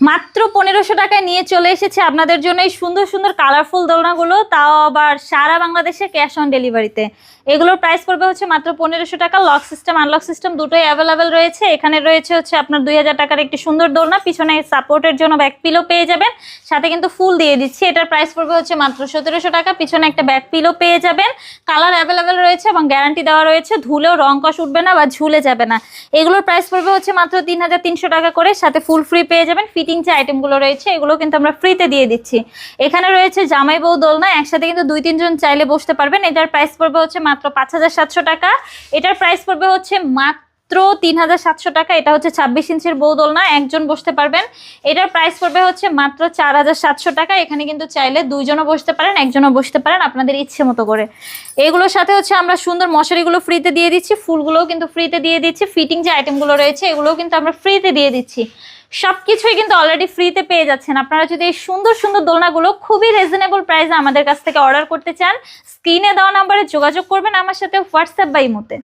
মাত্র 1500 টাকায় নিয়ে চলে এসেছে আপনাদের জন্য এই সুন্দর সুন্দর কালারফুল দোলনাগুলো, তাও আবার সারা বাংলাদেশে ক্যাশ অন ডেলিভারিতে। এগুলোর প্রাইস পড়বে হচ্ছে মাত্র 1500 টাকা। লক সিস্টেম আনলক সিস্টেম দুটোই অ্যাভেলেবেল রয়েছে। এখানে রয়েছে হচ্ছে আপনার 2000 টাকার একটি সুন্দর দোলনা, পিছনে সাপোর্টের জন্য ব্যাক পিলো পেয়ে যাবেন, সাথে কিন্তু ফুল দিয়ে দিচ্ছি। এটার প্রাইস পড়বে হচ্ছে মাত্র 1700 টাকা। পিছনে একটা ব্যাক পিলো পেয়ে যাবেন, কালার অ্যাভেলেবেল রয়েছে এবং গ্যারান্টি দেওয়া রয়েছে, ধুলেও রং কষ উঠবে না বা ঝুলে যাবে না। এগুলোর প্রাইস পড়বে হচ্ছে মাত্র 3300 টাকা করে, সাথে ফুল ফ্রি পেয়ে যাবেন। ফিটিং যে আইটেমগুলো রয়েছে এগুলো কিন্তু আমরা ফ্রিতে দিয়ে দিচ্ছি। এখানে রয়েছে জামাই বউ দোলনা, একসাথে কিন্তু 2-3 জন চাইলে বসতে পারবেন। এটার প্রাইস পড়বে হচ্ছে মাত্র 5700 টাকা। এটার প্রাইস পড়বে হচ্ছে মাত্র 3700 টাকা। এটা হচ্ছে 26 ইঞ্চির বউ দোলনা, একজন বসতে পারবেন। এটার প্রাইস পড়বে হচ্ছে মাত্র 4700 টাকা। এখানে কিন্তু চাইলে 2 জনও বসতে পারেন, একজনও বসতে পারেন, আপনাদের ইচ্ছে মতো করে। এগুলোর সাথে হচ্ছে আমরা সুন্দর মশারিগুলো ফ্রিতে দিয়ে দিচ্ছি, ফুলগুলোও কিন্তু ফ্রিতে দিয়ে দিচ্ছি। ফিটিং যে আইটেমগুলো রয়েছে এগুলোও কিন্তু আমরা ফ্রিতে দিয়ে দিচ্ছি। সবকিছুই কিন্তু অলরেডি ফ্রিতে পেয়ে যাচ্ছেন। আপনারা যদি এই সুন্দর সুন্দর দোলনাগুলো খুবই রিজনেবল প্রাইসে আমাদের কাছ থেকে অর্ডার করতে চান, স্ক্রিনে দেওয়া নাম্বারে যোগাযোগ করবেন আমার সাথে, হোয়াটসঅ্যাপ বা ইমোতে।